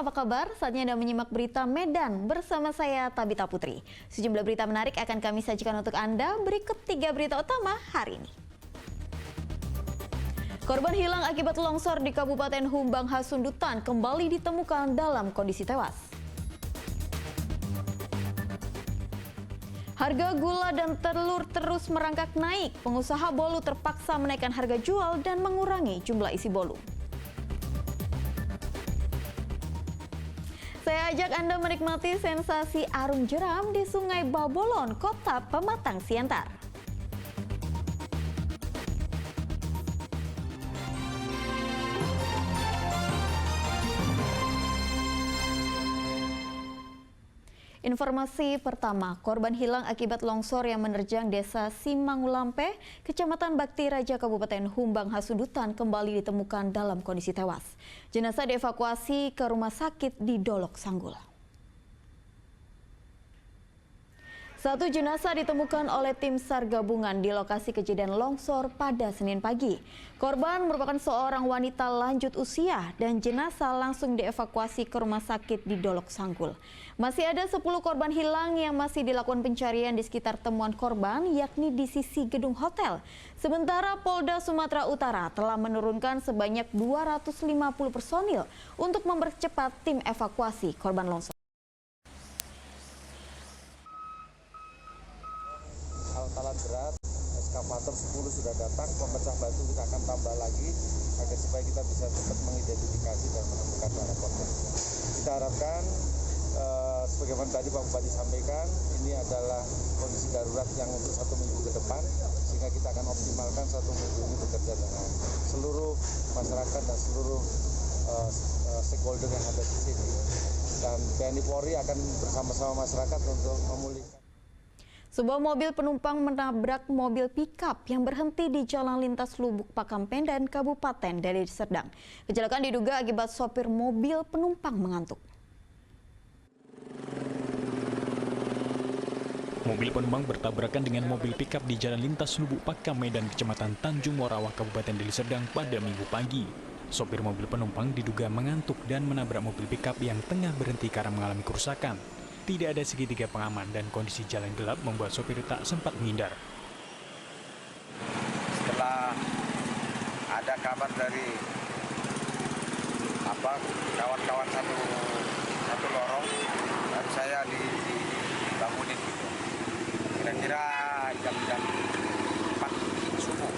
apa kabar? Saatnya Anda menyimak berita Medan bersama saya Tabita Putri. Sejumlah berita menarik akan kami sajikan untuk Anda. Berikut 3 berita utama hari ini. Korban hilang akibat longsor di Kabupaten Humbang Hasundutan kembali ditemukan dalam kondisi tewas. Harga gula dan telur terus merangkak naik. Pengusaha bolu terpaksa menaikkan harga jual dan mengurangi jumlah isi bolu. Saya ajak Anda menikmati sensasi arung jeram di Sungai Babolon, Kota Pematang Siantar. Informasi pertama, korban hilang akibat longsor yang menerjang desa Simangulampe, Kecamatan Bakti Raja, Kabupaten Humbang Hasundutan kembali ditemukan dalam kondisi tewas. Jenazah dievakuasi ke rumah sakit di Dolok Sanggul. Satu jenazah ditemukan oleh tim SAR gabungan di lokasi kejadian longsor pada Senin pagi. Korban merupakan seorang wanita lanjut usia dan jenazah langsung dievakuasi ke rumah sakit di Dolok Sanggul. Masih ada 10 korban hilang yang masih dilakukan pencarian di sekitar temuan korban, yakni di sisi gedung hotel. Sementara Polda Sumatera Utara telah menurunkan sebanyak 250 personil untuk mempercepat tim evakuasi korban longsor. Alat berat, eskavator 10 sudah datang, pemecah batu kita akan tambah lagi agar supaya kita bisa cepat mengidentifikasi dan menemukan para korban. Kita harapkan sebagaimana tadi Pak Bupati sampaikan, ini adalah kondisi darurat yang untuk 1 minggu ke depan, sehingga kita akan optimalkan 1 minggu ini bekerja dengan seluruh masyarakat dan seluruh stakeholder yang ada di sini. Dan TNI Polri akan bersama-sama masyarakat untuk memulihkan. Sebuah mobil penumpang menabrak mobil pickup yang berhenti di Jalan Lintas Lubuk Pakampendan, Kabupaten Deli Serdang. Kecelakaan diduga akibat sopir mobil penumpang mengantuk. Mobil penumpang bertabrakan dengan mobil pickup di Jalan Lintas Lubuk Pakampendan, Kecamatan Tanjung Morawah, Kabupaten Deli Serdang pada Minggu pagi. Sopir mobil penumpang diduga mengantuk dan menabrak mobil pickup yang tengah berhenti karena mengalami kerusakan. Tidak ada segitiga pengaman dan kondisi jalan gelap membuat sopir tak sempat menghindar. Setelah ada kabar dari kawan-kawan satu lorong, dan saya dibangunin gitu. Kira-kira jam 4 subuh.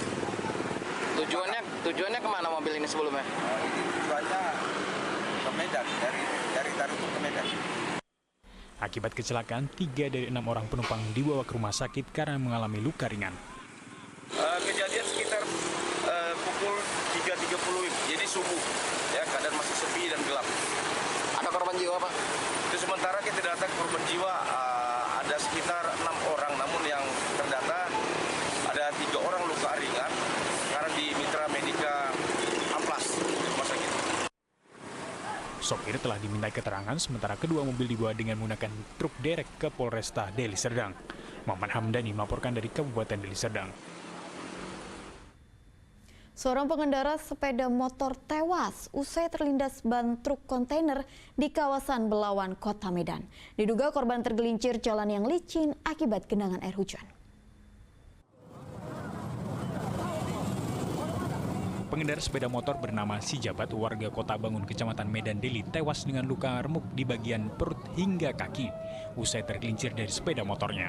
Tujuannya kemana mobil ini sebelumnya? Ini tujuannya ke Medan, dari Tarutut ke Medan. Akibat kecelakaan, 3 dari 6 orang penumpang dibawa ke rumah sakit karena mengalami luka ringan. Kejadian sekitar pukul 3.30, jadi subuh. Ya, keadaan masih sepi dan gelap. Ada korban jiwa, Pak? Itu sementara kita data korban jiwa ada sekitar 6 orang, namun yang terdata ada 3 orang luka ringan karena di Mitra Medika Amplas rumah sakit. Sopir telah dimintai keterangan, sementara kedua mobil dibawa dengan menggunakan truk derek ke Polresta Deli Serdang. Muhammad Hamdani melaporkan dari Kabupaten Deli Serdang. Seorang pengendara sepeda motor tewas usai terlindas ban truk kontainer di kawasan Belawan, Kota Medan. Diduga korban tergelincir jalan yang licin akibat genangan air hujan. Pengendara sepeda motor bernama Sijabat, warga Kota Bangun, Kecamatan Medan Deli, tewas dengan luka remuk di bagian perut hingga kaki usai tergelincir dari sepeda motornya.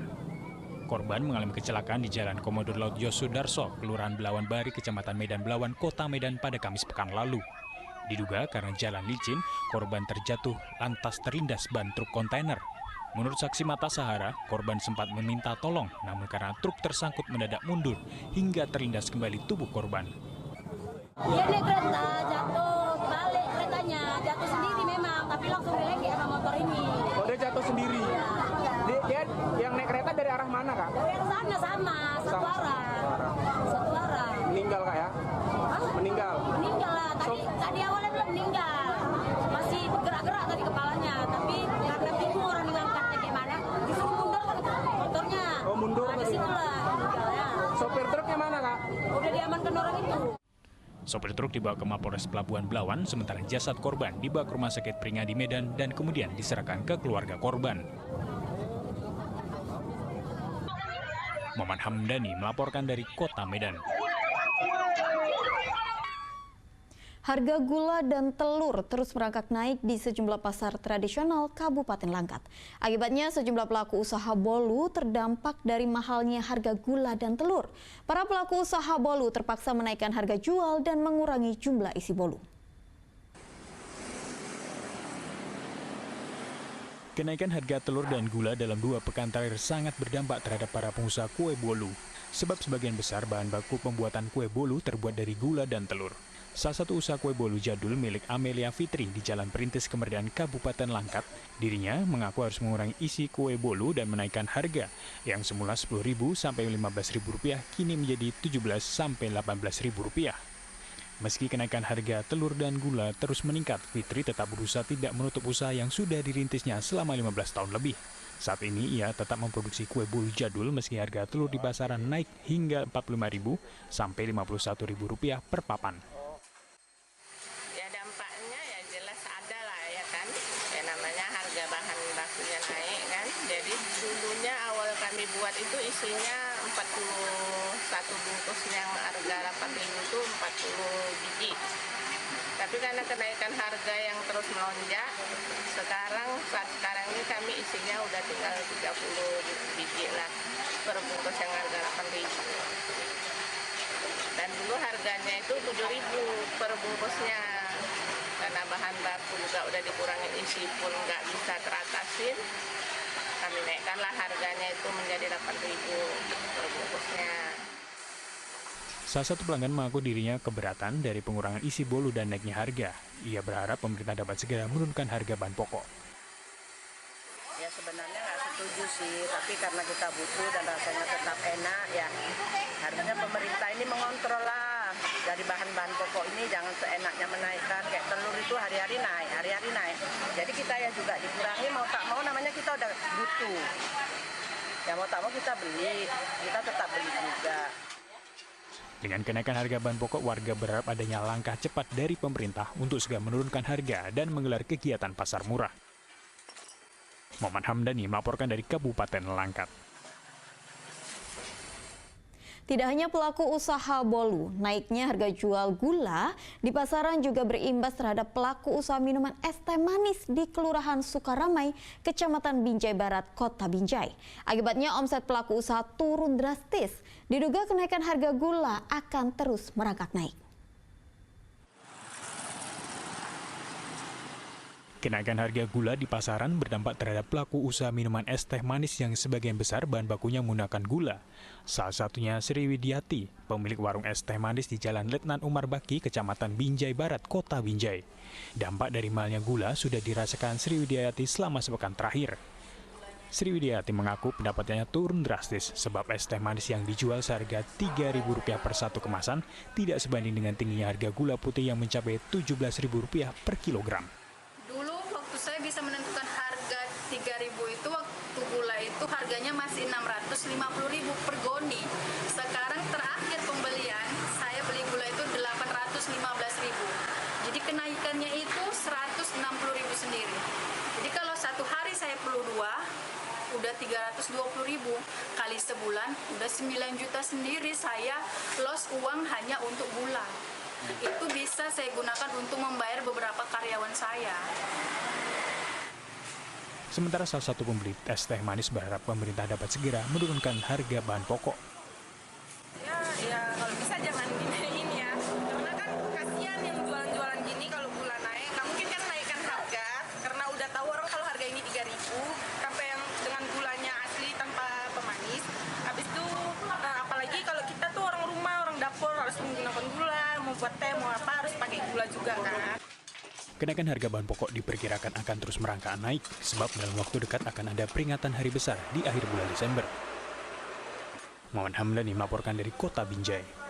Korban mengalami kecelakaan di Jalan Komodo Laut Yosudarso, Kelurahan Belawan Bari, Kecamatan Medan Belawan, Kota Medan pada Kamis pekan lalu. Diduga karena jalan licin, korban terjatuh lantas terlindas ban truk kontainer. Menurut saksi mata Sahara, korban sempat meminta tolong, namun karena truk tersangkut mendadak mundur hingga terlindas kembali tubuh korban. Dia naik kereta, jatuh balik keretanya, jatuh sendiri memang, tapi langsung dilengke sama motor ini. Oh, dia jatuh sendiri? Ya. Dia yang naik kereta dari arah mana, Kak? Dari yang sana sama, satu arah. Meninggal, Kak, ya? Hah? Meninggal lah, tadi awalnya belum meninggal. Masih bergerak-gerak tadi kepalanya, tapi karena bingung orang dengan katanya gimana, disuruh mundur motornya. Oh, mundur. Nah, di situlah meninggalnya. Sopir truknya mana, Kak? Udah diamankan orang itu. Sopir truk dibawa ke Mapolres Pelabuhan Belawan, sementara jasad korban dibawa ke Rumah Sakit Pringadi Medan dan kemudian diserahkan ke keluarga korban. Maman Hamdani melaporkan dari Kota Medan. Harga gula dan telur terus merangkak naik di sejumlah pasar tradisional Kabupaten Langkat. Akibatnya sejumlah pelaku usaha bolu terdampak dari mahalnya harga gula dan telur. Para pelaku usaha bolu terpaksa menaikkan harga jual dan mengurangi jumlah isi bolu. Kenaikan harga telur dan gula dalam 2 pekan terakhir sangat berdampak terhadap para pengusaha kue bolu. Sebab sebagian besar bahan baku pembuatan kue bolu terbuat dari gula dan telur. Salah satu usaha kue bolu jadul milik Amelia Fitri di Jalan Perintis Kemerdaan Kabupaten Langkat, dirinya mengaku harus mengurangi isi kue bolu dan menaikkan harga yang semula Rp10.000 sampai Rp15.000 kini menjadi Rp17.000 sampai Rp18.000. Meski kenaikan harga telur dan gula terus meningkat, Fitri tetap berusaha tidak menutup usaha yang sudah dirintisnya selama 15 tahun lebih. Saat ini ia tetap memproduksi kue bolu jadul meski harga telur di pasaran naik hingga Rp45.000 sampai Rp51.000 per papan. Dampaknya ya jelas ada lah ya kan, ya namanya harga bahan bakunya naik kan, jadi dulunya awal kami buat itu isinya 41 bungkus yang harga 8.000 itu 40 biji, tapi karena kenaikan harga yang terus melonjak, saat sekarang ini kami isinya udah tinggal 30 biji lah per bungkus yang harga 8.000. Dan dulu harganya itu 7.000 per bungkusnya. Karena bahan baku juga udah dikurangin isi pun nggak bisa teratasin, kami naikkanlah harganya itu menjadi 8.000 per bungkusnya. Salah satu pelanggan mengaku dirinya keberatan dari pengurangan isi bolu dan naiknya harga. Ia berharap pemerintah dapat segera menurunkan harga bahan pokok. Ya sebenarnya nggak setuju sih, tapi karena kita butuh dan rasanya tetap enak ya, harusnya pemerintah ini mengontrol lah. Dari bahan-bahan pokok ini jangan seenaknya menaikkan, kayak telur itu hari-hari naik. Jadi kita ya juga dikurangi, mau tak mau namanya kita udah butuh. Ya mau tak mau kita beli, kita tetap beli juga. Dengan kenaikan harga bahan pokok, warga berharap adanya langkah cepat dari pemerintah untuk segera menurunkan harga dan menggelar kegiatan pasar murah. Maman Hamdani melaporkan dari Kabupaten Langkat. Tidak hanya pelaku usaha bolu, naiknya harga jual gula di pasaran juga berimbas terhadap pelaku usaha minuman es teh manis di Kelurahan Sukaramai, Kecamatan Binjai Barat, Kota Binjai. Akibatnya omset pelaku usaha turun drastis. Diduga kenaikan harga gula akan terus merangkak naik. Kenaikan harga gula di pasaran berdampak terhadap pelaku usaha minuman es teh manis yang sebagian besar bahan bakunya menggunakan gula. Salah satunya Sri Widiati, pemilik warung es teh manis di Jalan Letnan Umar Baki, Kecamatan Binjai Barat, Kota Binjai. Dampak dari mahalnya gula sudah dirasakan Sri Widiati selama sepekan terakhir. Sri Widiati mengaku pendapatannya turun drastis sebab es teh manis yang dijual seharga Rp3.000 per satu kemasan tidak sebanding dengan tingginya harga gula putih yang mencapai Rp17.000 per kilogram. Saya bisa menentukan harga 3.000 itu waktu gula itu harganya masih 650.000 per goni. Sekarang terakhir pembelian saya beli gula itu 815.000. Jadi kenaikannya itu 160.000 sendiri. Jadi kalau satu hari saya perlu 2 udah 320.000 kali sebulan udah 9 juta sendiri saya loss uang hanya untuk gula. Itu bisa saya gunakan untuk membayar beberapa karyawan saya. Sementara salah satu pembeli es teh manis berharap pemerintah dapat segera menurunkan harga bahan pokok. Ya kalau bisa jangan dinaikkan ya. Karena kan kasihan yang jualan-jualan gini kalau gula naik. Nggak mungkin kan naikkan harga karena udah tahu orang kalau harga ini 3.000 sampai yang dengan gulanya asli tanpa pemanis. Habis itu apalagi kalau kita tuh orang rumah, orang dapur harus menggunakan gula, mau buat teh, mau apa harus pakai gula juga kan. Kenaikan harga bahan pokok diperkirakan akan terus merangkak naik, sebab dalam waktu dekat akan ada peringatan hari besar di akhir bulan Desember. Maman Hamdani melaporkan dari Kota Binjai.